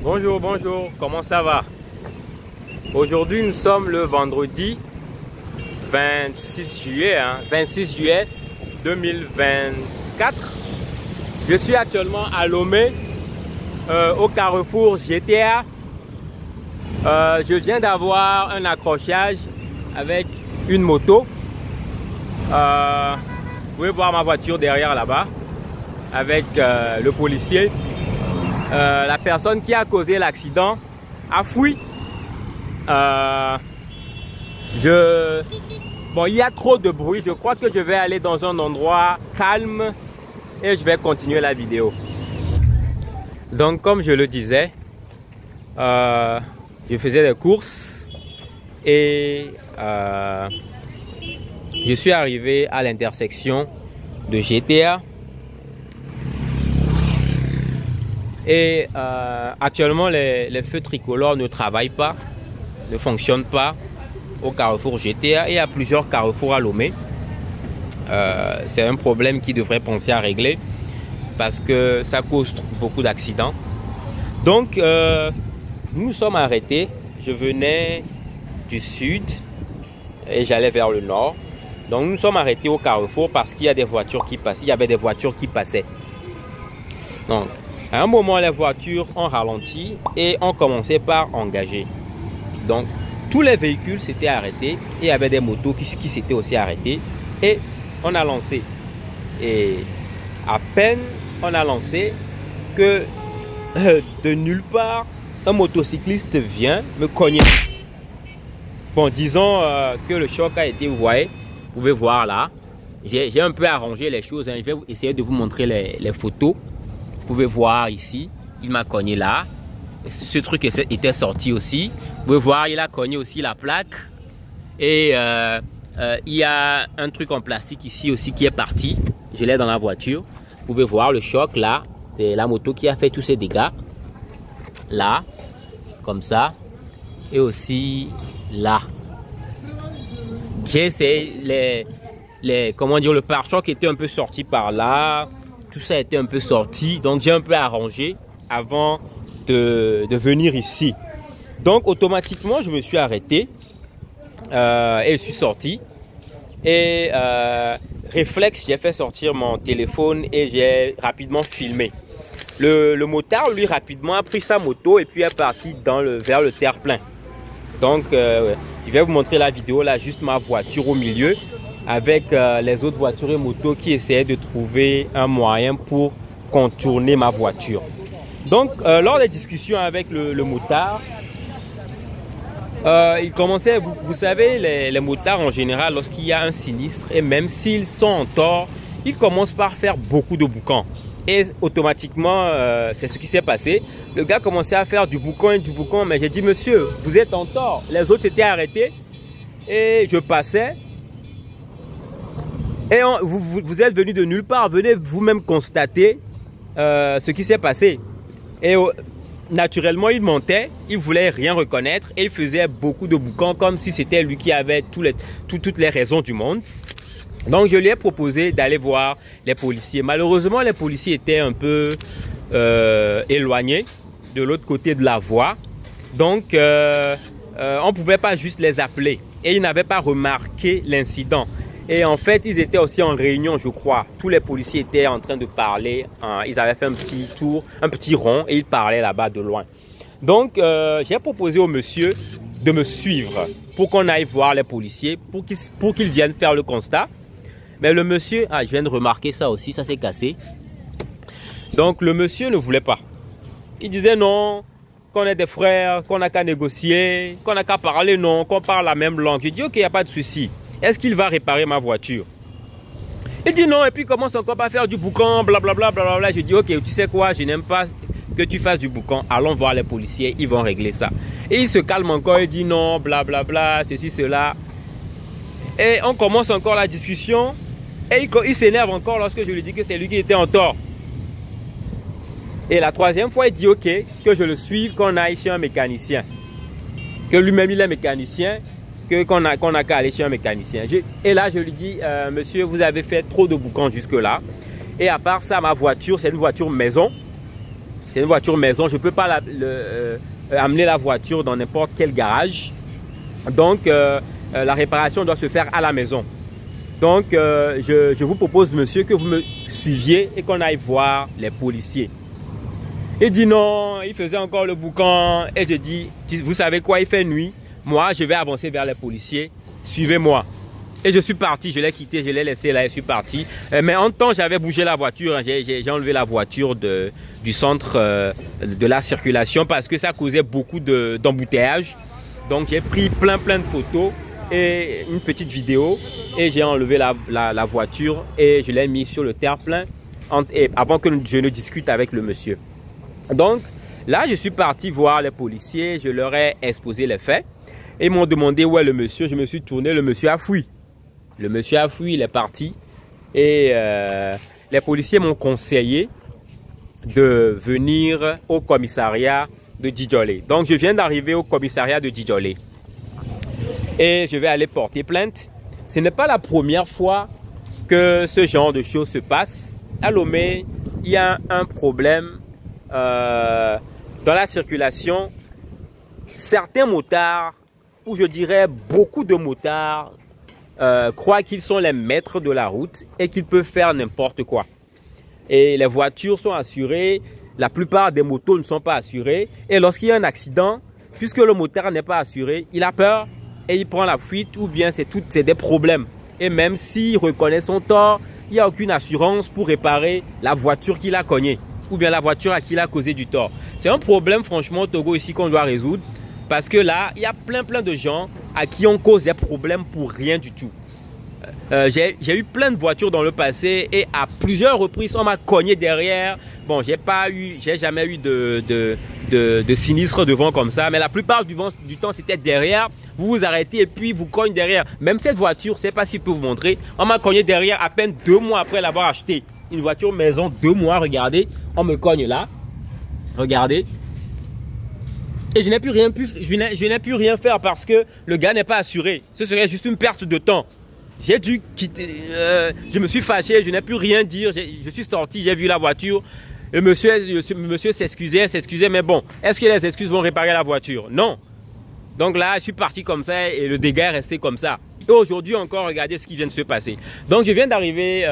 Bonjour, bonjour, comment ça va? Aujourd'hui, nous sommes le vendredi 26 juillet 2024. Je suis actuellement à Lomé, au carrefour GTA. Je viens d'avoir un accrochage avec une moto. Vous pouvez voir ma voiture derrière là-bas avec le policier. La personne qui a causé l'accident a fui. Bon, il y a trop de bruit. Je crois que je vais aller dans un endroit calme et je vais continuer la vidéo. Donc, comme je le disais, je faisais des courses et je suis arrivé à l'intersection de GTA. Et actuellement, les feux tricolores ne travaillent pas, ne fonctionnent pas au carrefour GTA. Et il y a plusieurs carrefours à Lomé. C'est un problème qu'ils devraient penser à régler parce que ça cause beaucoup d'accidents. Donc, nous nous sommes arrêtés. Je venais du sud et j'allais vers le nord. Donc, nous nous sommes arrêtés au carrefour parce qu'il y a des voitures qui passaient. Il y avait des voitures qui passaient. Donc, à un moment, les voitures ont ralenti et ont commencé par engager. Donc, tous les véhicules s'étaient arrêtés et il y avait des motos qui s'étaient aussi arrêtées. Et on a lancé. Et à peine on a lancé que de nulle part, un motocycliste vient me cogner. Bon, disons que le choc a été, vous voyez, vous pouvez voir là. J'ai un peu arrangé les choses. Je vais essayer de vous montrer les photos. Vous pouvez voir ici, il m'a cogné là. Ce truc était sorti aussi. Vous pouvez voir, il a cogné aussi la plaque. Et il y a un truc en plastique ici aussi qui est parti. Je l'ai dans la voiture. Vous pouvez voir le choc là. C'est la moto qui a fait tous ces dégâts. Là, comme ça. Et aussi là. J'ai essayé comment dire, le pare-choc était un peu sorti par là. Tout ça était un peu sorti, donc j'ai un peu arrangé avant de venir ici. Donc automatiquement, je me suis arrêté et je suis sorti. Et réflexe, j'ai fait sortir mon téléphone et j'ai rapidement filmé. Le motard, lui, rapidement a pris sa moto et puis est parti vers le terre-plein. Donc, je vais vous montrer la vidéo là, juste ma voiture au milieu, avec les autres voitures et motos qui essayaient de trouver un moyen pour contourner ma voiture. Donc, lors des discussions avec le motard, il commençait, vous savez, les motards en général, lorsqu'il y a un sinistre, et même s'ils sont en tort, ils commencent par faire beaucoup de boucans. Et automatiquement, c'est ce qui s'est passé. Le gars commençait à faire du boucan et du boucan, mais j'ai dit, monsieur, vous êtes en tort. Les autres s'étaient arrêtés et je passais. Et vous êtes venu de nulle part, venez vous-même constater ce qui s'est passé. Et naturellement, il montait, il voulait rien reconnaître et il faisait beaucoup de boucans comme si c'était lui qui avait toutes les raisons du monde. Donc, je lui ai proposé d'aller voir les policiers. Malheureusement, les policiers étaient un peu éloignés de l'autre côté de la voie. Donc, on ne pouvait pas juste les appeler. Et ils n'avaient pas remarqué l'incident. Et en fait, ils étaient aussi en réunion, je crois. Tous les policiers étaient en train de parler. Ils avaient fait un petit tour, un petit rond et ils parlaient là-bas de loin. Donc, j'ai proposé au monsieur de me suivre pour qu'on aille voir les policiers, pour qu'ils viennent faire le constat. Mais le monsieur, je viens de remarquer ça aussi, ça s'est cassé. Donc, le monsieur ne voulait pas. Il disait non, qu'on est des frères, qu'on n'a qu'à négocier, qu'on n'a qu'à parler, non, qu'on parle la même langue. Je dis ok, il n'y a pas de souci. Est-ce qu'il va réparer ma voiture? Il dit non et puis commence encore à faire du boucan, blablabla, blablabla. Je dis ok, tu sais quoi, je n'aime pas que tu fasses du boucan. Allons voir les policiers, ils vont régler ça. Et il se calme encore, il dit non, blablabla, ceci, cela. Et on commence encore la discussion. Et il s'énerve encore lorsque je lui dis que c'est lui qui était en tort. Et la troisième fois, il dit ok, que je le suive, qu'on aille chez un mécanicien. Que lui-même il est mécanicien. Qu'on a qu'à aller chez un mécanicien. Et là, je lui dis, monsieur, vous avez fait trop de boucans jusque-là. Et à part ça, ma voiture, c'est une voiture maison. C'est une voiture maison. Je ne peux pas amener la voiture dans n'importe quel garage. Donc, la réparation doit se faire à la maison. Donc, je vous propose, monsieur, que vous me suiviez et qu'on aille voir les policiers. Il dit non, il faisait encore le boucan. Et je dis, vous savez quoi, il fait nuit. Moi, je vais avancer vers les policiers. Suivez-moi. Et je suis parti, je l'ai quitté, je l'ai laissé là et je suis parti. Mais en temps, j'avais bougé la voiture. J'ai enlevé la voiture du centre de la circulation parce que ça causait beaucoup d'embouteillages. Donc, j'ai pris plein de photos et une petite vidéo. Et j'ai enlevé la voiture et je l'ai mis sur le terre-plein avant que je ne discute avec le monsieur. Donc, là, je suis parti voir les policiers. Je leur ai exposé les faits. Et ils m'ont demandé où est le monsieur. Je me suis tourné, le monsieur a fui. Le monsieur a fui, il est parti. Et les policiers m'ont conseillé de venir au commissariat de Djidjolé. Donc, je viens d'arriver au commissariat de Djidjolé. Et je vais aller porter plainte. Ce n'est pas la première fois que ce genre de choses se passe. À Lomé, il y a un problème dans la circulation. Certains motards, ou je dirais beaucoup de motards, croient qu'ils sont les maîtres de la route et qu'ils peuvent faire n'importe quoi. Et les voitures sont assurées, la plupart des motos ne sont pas assurées. Et lorsqu'il y a un accident, puisque le motard n'est pas assuré, il a peur et il prend la fuite ou bien c'est des problèmes. Et même s'il reconnaît son tort, il n'y a aucune assurance pour réparer la voiture qu'il a cognée ou bien la voiture à qui il a causé du tort. C'est un problème franchement au Togo ici qu'on doit résoudre. Parce que là, il y a plein de gens à qui on cause des problèmes pour rien du tout. J'ai eu plein de voitures dans le passé et à plusieurs reprises, on m'a cogné derrière. Bon, j'ai jamais eu de sinistre devant comme ça. Mais la plupart du temps, c'était derrière. Vous vous arrêtez et puis vous cognez derrière. Même cette voiture, je ne sais pas si je peux vous montrer. On m'a cogné derrière à peine 2 mois après l'avoir acheté. Une voiture maison, 2 mois, regardez. On me cogne là. Regardez. Et je n'ai plus rien faire parce que le gars n'est pas assuré. Ce serait juste une perte de temps. J'ai dû quitter, je me suis fâché, je n'ai plus rien dire. Je suis sorti, j'ai vu la voiture. Le monsieur s'excusait, mais bon, est-ce que les excuses vont réparer la voiture? Non. Donc là, je suis parti comme ça et le dégât est resté comme ça. Et aujourd'hui encore, regardez ce qui vient de se passer. Donc je viens d'arriver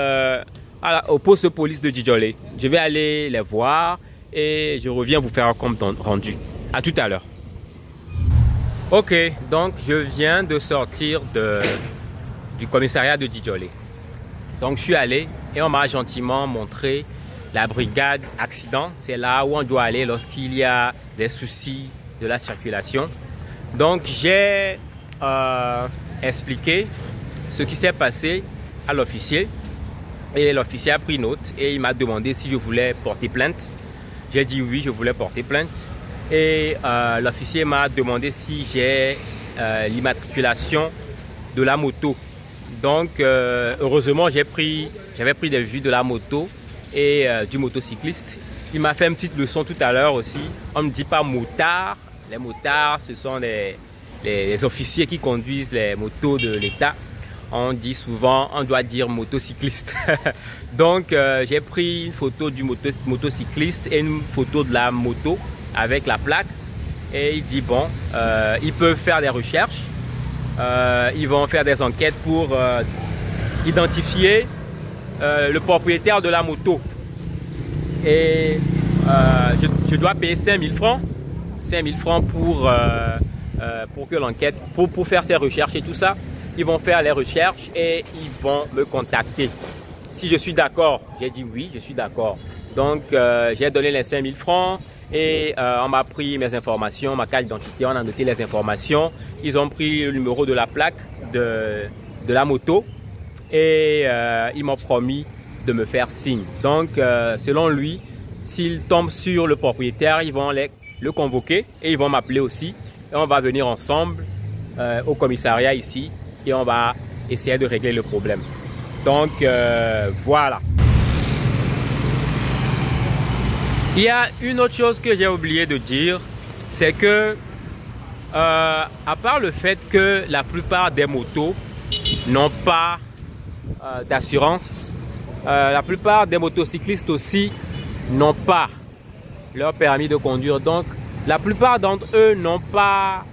au poste de police de Djidjolé. Je vais aller les voir et je reviens vous faire un compte rendu. À tout à l'heure. Ok, donc je viens de sortir du commissariat de Djidjolé. Donc je suis allé et on m'a gentiment montré la brigade accident. C'est là où on doit aller lorsqu'il y a des soucis de la circulation. Donc j'ai expliqué ce qui s'est passé à l'officier. Et l'officier a pris note et il m'a demandé si je voulais porter plainte. J'ai dit oui, je voulais porter plainte. Et l'officier m'a demandé si j'ai l'immatriculation de la moto. Donc, heureusement, j'avais pris des vues de la moto et du motocycliste. Il m'a fait une petite leçon tout à l'heure aussi. On ne dit pas motard. Les motards, ce sont les officiers qui conduisent les motos de l'État. On dit souvent, on doit dire motocycliste. Donc, j'ai pris une photo du motocycliste et une photo de la moto avec la plaque. Et il dit, bon, ils peuvent faire des recherches. Ils vont faire des enquêtes pour identifier le propriétaire de la moto. Et je dois payer 5000 francs. 5000 francs pour que l'enquête, pour faire ces recherches et tout ça. Ils vont faire les recherches et ils vont me contacter. Si je suis d'accord, j'ai dit oui, je suis d'accord. Donc, j'ai donné les 5000 francs et on m'a pris mes informations, ma carte d'identité, on a noté les informations. Ils ont pris le numéro de la plaque de la moto et ils m'ont promis de me faire signe. Donc, selon lui, s'ils tombent sur le propriétaire, ils vont le convoquer et ils vont m'appeler aussi. Et on va venir ensemble au commissariat ici et on va essayer de régler le problème. Donc, voilà. Il y a une autre chose que j'ai oublié de dire, c'est que à part le fait que la plupart des motos n'ont pas d'assurance, la plupart des motocyclistes aussi n'ont pas leur permis de conduire. Donc, la plupart d'entre eux n'ont pas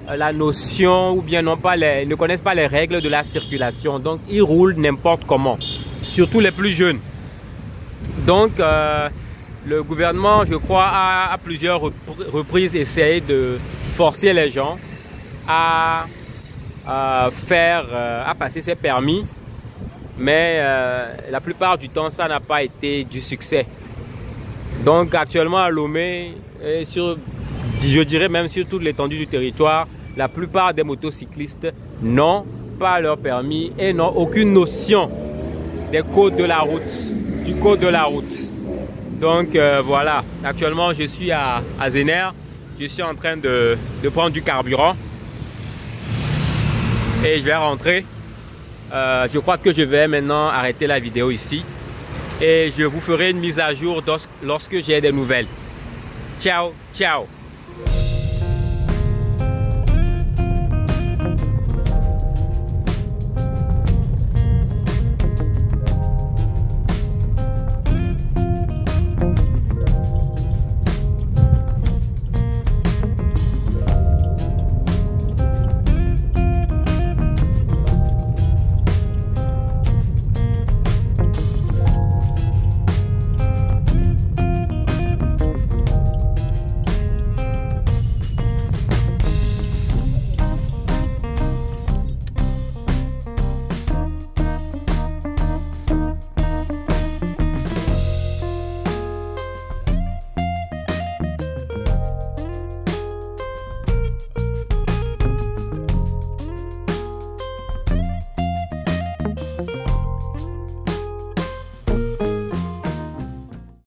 la notion ou bien ne connaissent pas les règles de la circulation. Donc, ils roulent n'importe comment, surtout les plus jeunes. Donc, le gouvernement, je crois, a à plusieurs reprises essayé de forcer les gens à passer ces permis. Mais la plupart du temps, ça n'a pas été du succès. Donc actuellement à Lomé, et je dirais même sur toute l'étendue du territoire, la plupart des motocyclistes n'ont pas leur permis et n'ont aucune notion des codes de la route, du code de la route. Donc voilà, actuellement je suis à Zénère, je suis en train de prendre du carburant et je vais rentrer. Je crois que je vais maintenant arrêter la vidéo ici et je vous ferai une mise à jour lorsque j'ai des nouvelles. Ciao, ciao!